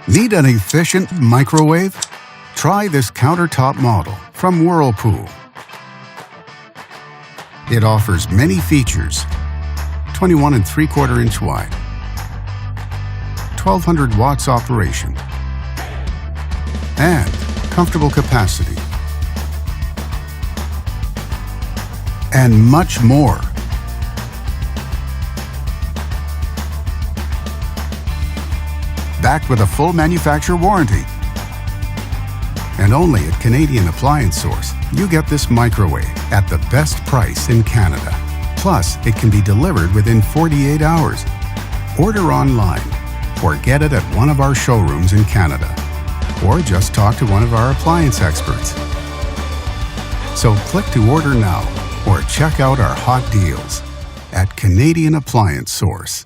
Need an efficient microwave? Try this countertop model from Whirlpool. It offers many features: 21 3/4 inch wide, 1200 watts operation, and comfortable capacity, and much more. Backed with a full manufacturer warranty. And only at Canadian Appliance Source, you get this microwave at the best price in Canada. Plus, it can be delivered within 48 hours. Order online or get it at one of our showrooms in Canada. Or just talk to one of our appliance experts. So click to order now or check out our hot deals at Canadian Appliance Source.